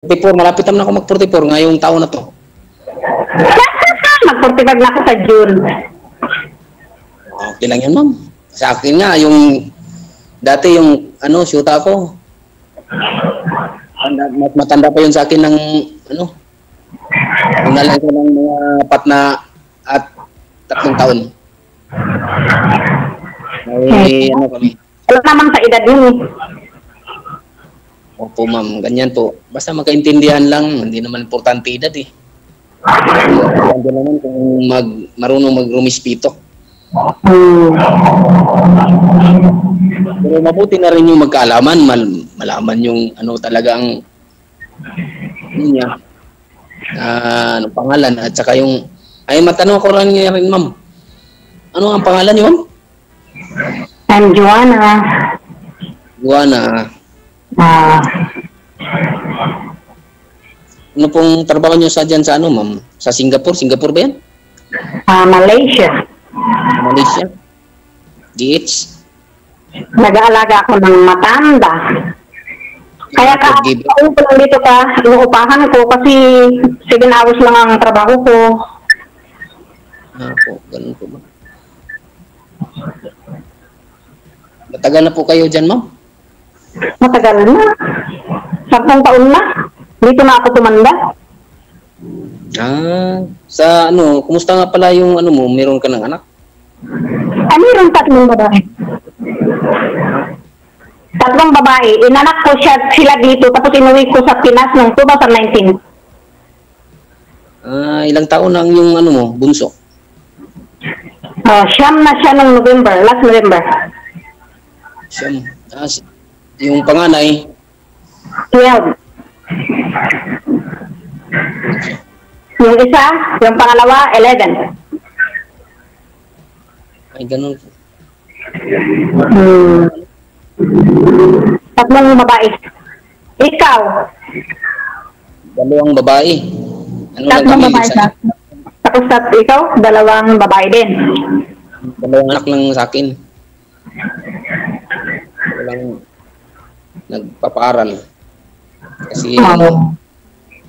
44, malapit naman ako mag-44 ngayong taon na to. Mag-45 na ako sa June. Okay lang yan, ma'am. Sa akin nga, yung dati yung syuta ko. Mas matanda pa yun sa akin ng lang ko ng mga 4 na at 3 taon. Ay, kami. Wala naman sa edad yun eh. Opo, ma'am. Ganyan po. Basta magkaintindihan lang. Hindi naman importante edad eh. Hindi naman kung marunong mag-rumispito. Pero mabuti na rin yung magkaalaman. Malaman yung talagang niya. Anong pangalan. At saka yung... Ay, matanong ko rin ma'am. Ano ang pangalan niyo, ma'am? I'm Joanna. Joanna. Ano pong trabaho niyo dyan sa ma'am? Sa Singapore? Singapore ba yan? Malaysia. Malaysia? DH? Nag-aalaga ako ng matanda. Kaya ako dito inuupahan ko kasi 7 hours lang ang trabaho ko. Po, ganun po ba? Matagal na po kayo dyan, ma'am? Matagal na. 10 taon na. Dito na ako tumanda. Kumusta nga pala yung mo? Meron ka ng anak? Meron 3 babae. 3 babae. Inanak ko sila dito tapos inuwi ko sa Pinas noong 2019. Ilang taon na yung mo, bunso? Siyam na siya noong November, last November. Siyam. Yung panganay? 12. Yung isa, yung pangalawa, 11. Ay, ganun po. 3 babae. Ikaw? 2 babae. 3 babae sa tapos ikaw, 2 babae din. 2 anak lang sa akin. Walang nagpapaaral. Kasi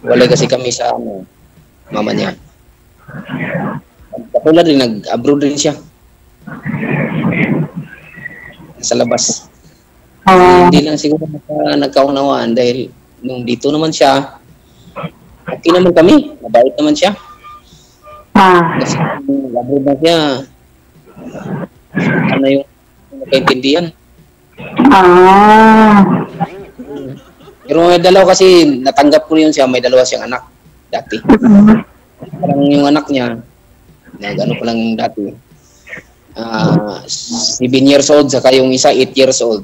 wala kasi kami sa mama niya. Katulad rin, nag-abroad rin siya. Sa labas. Hindi lang siguro nagkaunawaan dahil nung dito naman siya, okay naman kami. Mabait naman siya. Kasi nag-abroad na siya. Yung nakaintindihan. Pero may 2 kasi natanggap ko yun siya, may 2 siyang anak dati. Parang yung anak niya, pa lang dati. 7 years old, saka yung isa 8 years old.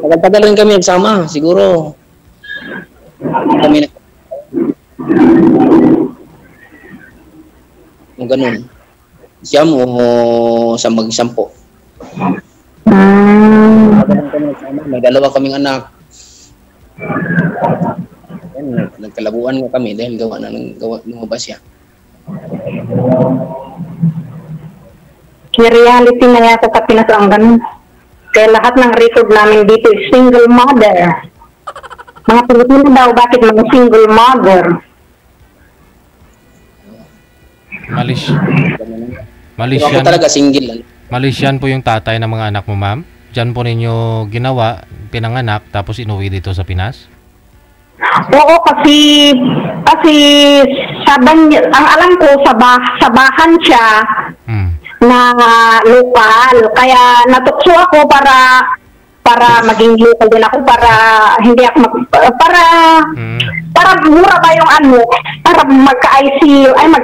Tagal-tagal rin kami nagsama, siguro. Kami ganun. Siyam o sa mag-sampo. May 2 kaming anak. Nagkalabuan nga kami dahil lumabas siya. Reality na yata sa Pinas ang ganun. Kaya lahat ng record namin dito is single mother. Mga Pilipino daw, bakit mga single mother? Malaysian. Ako talaga single. Malaysian po yung tatay ng mga anak mo, ma'am? Diyan po ninyo ginawa, pinanganak, tapos inuwi dito sa Pinas? Oo, kasi ang alam ko, sa bahan siya na lokal. Kaya natukso ako para maging local din ako, para hindi ako para mura ba yung para magka-ICU, ano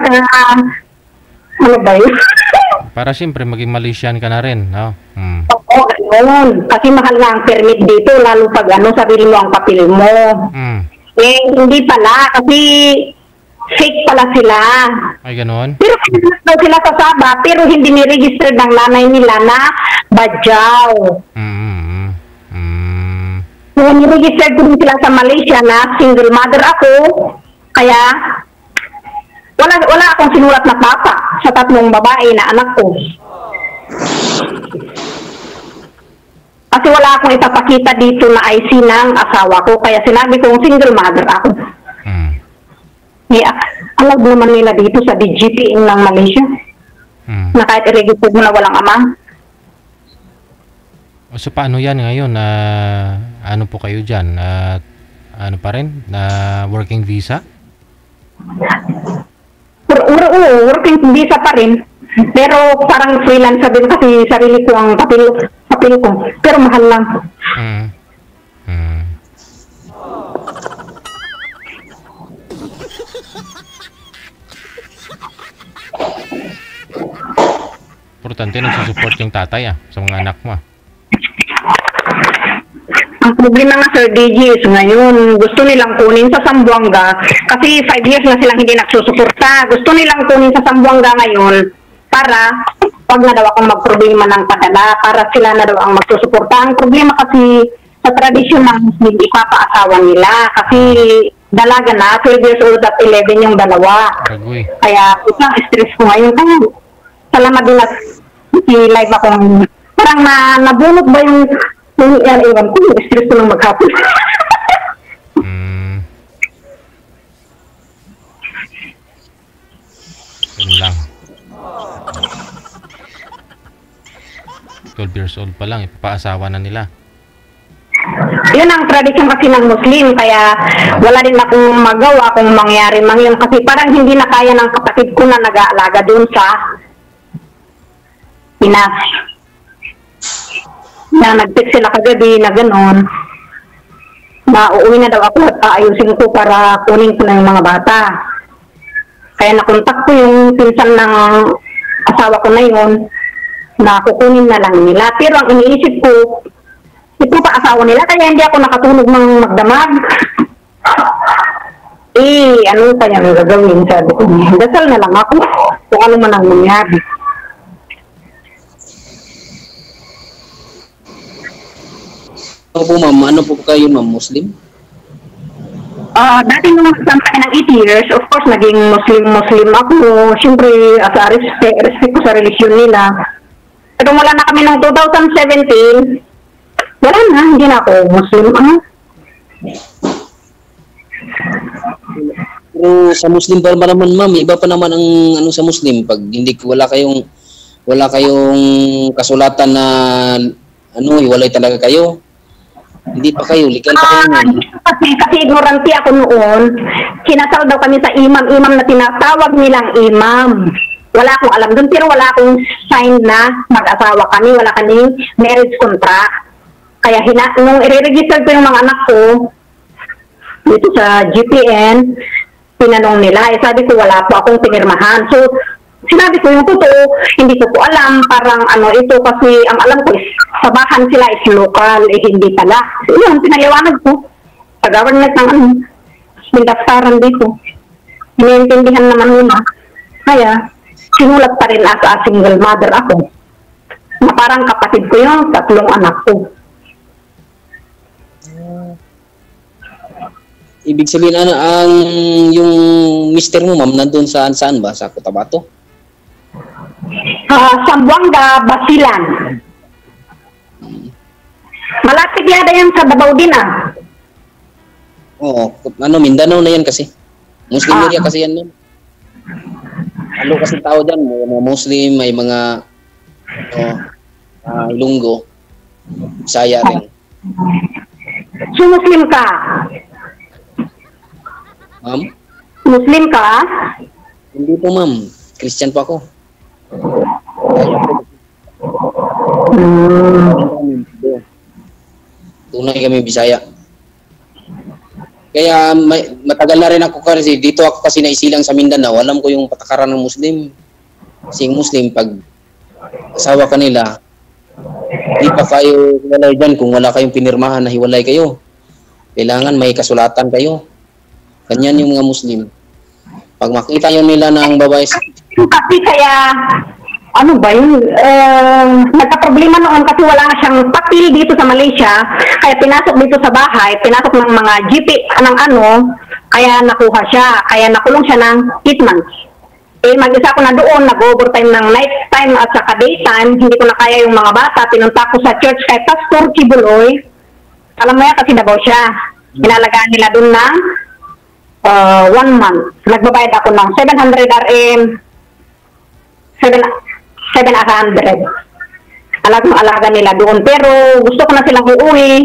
ba yun? Para siyempre maging Malaysian ka na rin, no? Oo, ganun. Kasi mahal na ang permit dito, lalo pag sarili mo ang papel mo. Hindi pala, kasi fake pala sila. Ay, ganun? Pero daw sila sa Sabah, pero hindi ni-register ng nanay nila na Badyaw. So, ni-register ko din sila sa Malaysia na single mother ako, kaya wala akong sinulat na papa sa 3 babae na anak ko. Kasi wala akong ipapakita dito na IC ng asawa ko. Kaya sinabi kong single mother ako. Yeah, alam naman nila dito sa DGP ng Malaysia. Na kahit i-register mo na walang ama. So paano yan ngayon? Ano po kayo dyan? Ano pa rin? Working visa? Working visa pa rin. Pero parang freelance din kasi sarili ko ang papel ko. Pero mahal lang. Importante nagsusupport yung tatay sa mga anak mo. Ang problema nga Sir DJ is ngayon, gusto nilang kunin sa Zamboanga kasi 5 years na silang hindi nagsusuporta. Gusto nilang kunin sa Zamboanga ngayon para wag na daw akong magproblema ng padala, para sila na daw ang magsusuporta. Ang problema kasi sa tradisyon ng Muslim, ipapaasawa nila kasi dalaga na, 12 years old at 11 yung dalawa. Agoy. Kaya isang stress ko ngayon. Kaya salamat din at live akong parang nabunot ba yung ewan ko, yung stress ko nang maghapon. Yun lang. 12 years old pa lang, ipapaasawa na nila. Yun ang tradisyon kasi ng Muslim, kaya wala din akong magawa kung mangyari man yun kasi parang hindi na kaya ng kapatid ko na nag-aalaga dun sa Pinas. Na nag-text sila kagabi na gano'n na uuwi na daw ako at aayusin ko para kunin ko na yung mga bata. Kaya nakontak ko yung pinsan ng asawa ko na yun na kukunin na lang nila. Pero ang iniisip ko, ito pa asawa nila kaya hindi ako nakatulog ng magdamag. Ano pa yung gagawin? Sabi ko, dasal na lang ako kung ano man ang nangyari. Ano po ma'am? Ano po kayo ma'am? Muslim? Dati nung nagsampay ng 8 years, of course, naging Muslim ako. Siyempre, sa respect ko sa religion nila. Pero wala na kami ng 2017, wala na, hindi na ako Muslim. Pero sa Muslim pa naman ma'am, iba pa naman ang ano sa Muslim. Pag hindi wala kayong kasulatan na hiwalay talaga kayo. Hindi pa kayo, legal pa kayo. Kasi ignorante ako noon. Kinasal daw kami sa imam na tinatawag nilang imam. Wala akong alam doon, pero wala akong sign na mag-asawa kami, wala kaming marriage contract. Kaya nung i-register ko yung mga anak ko dito sa GPN, tinanong nila, sabi ko wala po akong pinirmahan. So, sinabi ko yung totoo, hindi ko po alam, parang ito kasi ang alam ko is sabahan sila is local, hindi pala. So, yun, pinaliwanag ko. Pag-government ng mindaftaran dito. Iniintindihan naman nila. Kaya, sinulat pa rin as a single mother ako. Na parang kapatid ko yung 3 anak ko. Ibig sabihin yung mister mo ma'am nandun saan ba? Sa Cotabato? Zamboanga, Basilan. Malapit yata yan sa Davao din Oo, Mindanao na yan kasi. Muslim area kasi yan ma'am. Ano kasi tao dyan, may mga Muslim, may mga Ilonggo, Bisaya rin. So, Muslim ka? Ma'am? Muslim ka? Hindi po ma'am, Christian po ako. Tunay kami Bisaya. Kaya matagal na rin ako kasi dito ako kasi naisilang sa Mindanao. Alam ko yung patakaran ng Muslim. Kasi Muslim pag asawa kanila, hindi pa kayo hiwalay dyan kung wala kayong pinirmahan na hiwalay kayo. Kailangan may kasulatan kayo. Ganyan yung mga Muslim. Pag makita yun nila ng babae. Kasi kaya ano ba yun, nagka-problema noon kasi wala na siyang papel dito sa Malaysia, kaya pinasok dito sa bahay, pinasok ng mga GP, kaya nakuha siya, kaya nakulong siya ng 8 months. Eh, mag-isa ako na doon, nag-overtime ng night time at saka daytime, hindi ko na kaya yung mga bata, pinunta ko sa church kay Pastor Kibuloy. Alam mo yan, kasi Davao siya. Inalagaan nila doon ng 1 month. Nagbabayad ako ng 700 RM, 700. Alaga nila doon. Pero gusto ko na silang uuwi.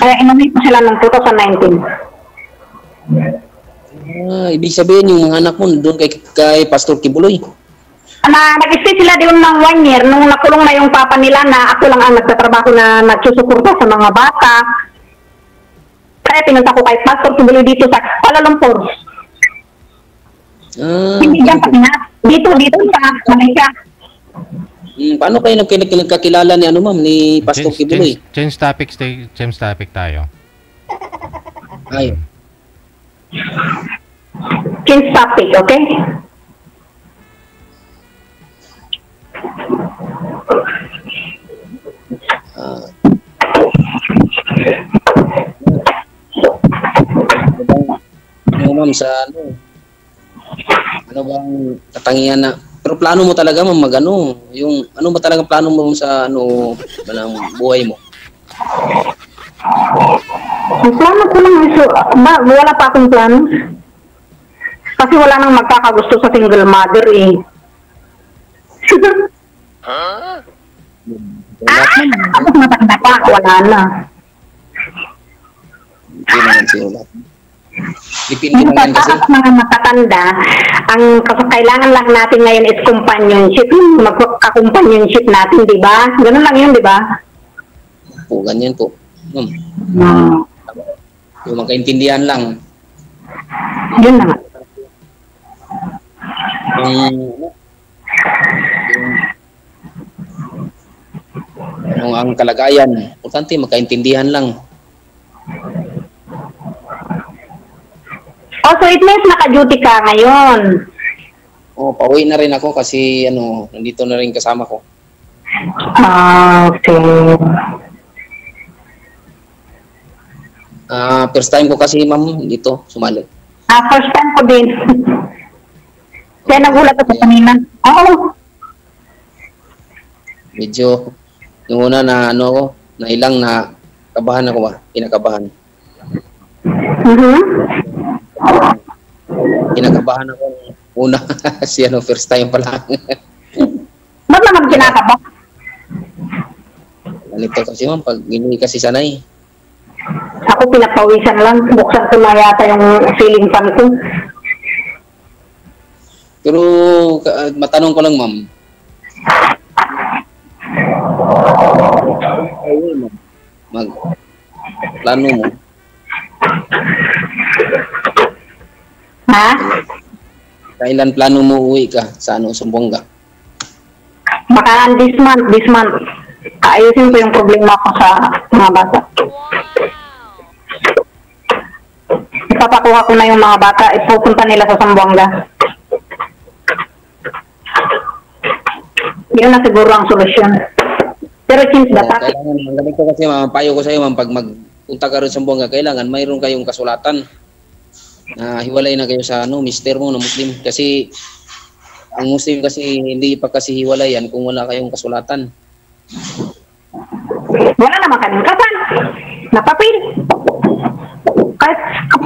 Kaya inuwi ko sila ng 2019. Ibig sabihin yung mga anak mo doon kay Pastor Kibuloy. Nag-stay sila doon ng 1 year nung nakulong na yung papa nila na ako lang ang nagtatrabaho na nagsusuporta sa mga bata. Kaya pinunta ko kay Pastor Kibuloy dito sa Kuala Lumpur. Hindi dyan sa Pinas. Dito sa Malaysia. Paano kayo nagkakilala ni ni Pastor Kibuloy? Change topic tayo. Ay. Change topic, okay? Ma'am, sa ano bang katangian na, pero plano mo talaga ma'am yung ano ba talaga plano mo sa ng buhay mo? Ang plano ko lang wala pa akong plano. Kasi wala nang magkakagusto sa single mother eh. Tapos matanda pa, wala na. Hindi naman siya. Dipindi naman kasi. Mga matatanda, ang kailangan lang natin ngayon is companionship. Yung magka-companionship natin, di ba? Ganun lang yun, di ba? Po, ganyan po. Yung magkaintindihan lang. Yun na nga. Yung ang kalagayan, importante magkaintindihan lang. Oh, so it means naka-duty ka ngayon. Oh, pauwi na rin ako kasi nandito na rin kasama ko. Okay. First time ko kasi ma'am dito sumali. First time ko din. Kaya nagulat ako kanina. Oo. Medyo yung una na na ilang na kabahan ako ba? Kinakabahan. Kinakabahan ako una kasi first time pa lang. Ba't naman kinakabahan? Ganito kasi ma'am, pag hindi kasi sanay. Ako pinapawisan lang. Buksan ko na yata yung ceiling fan ko. Pero matanong ko lang ma'am. Plano mo? Ha? Kailan plano mo uwi ka sa Sumbonga? Baka this month. Kaayusin ko yung problema ko sa mga bata. Ipapakuha ko na yung mga bata, ipupunta nila sa Zamboanga. Yun na siguro ang solusyon. Pero since the topic... Kailangan, ganito kasi payo ko sa iyo, pag magpunta ka rin sa Zamboanga, kailangan mayroon kayong kasulatan na hiwalay na kayo sa mister mo na Muslim. Kasi ang Muslim kasi hindi pa kasi hiwalay yan kung wala kayong kasulatan. Wala naman kaming kasal. Napapil.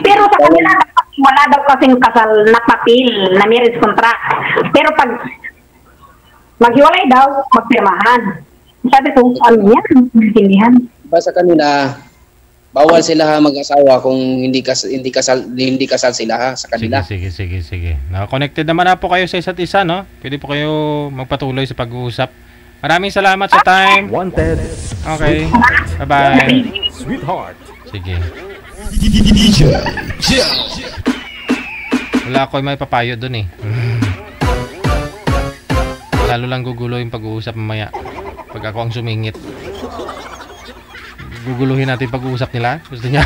Pero sa kanila, wala daw kasing kasal na papel, na marriage contract. Pero pag maghiwalay daw, magpirmahan. Sabi ko, ano yan? Maintindihan. Sa kanila, bawal sila mag-asawa kung hindi kasal sila sa kanila. Sige. Naka-connected naman na po kayo sa isa't isa, no? Pwede po kayo magpatuloy sa pag-uusap. Maraming salamat sa time. Wanted. Okay. Bye-bye. Sweetheart. Sige. Wala ako may papayo dun eh. Lalo lang gugulo yung pag-uusap mamaya. Pag ako ang sumingit. Guguluhin natin pag-uusap nila. Gusto niya.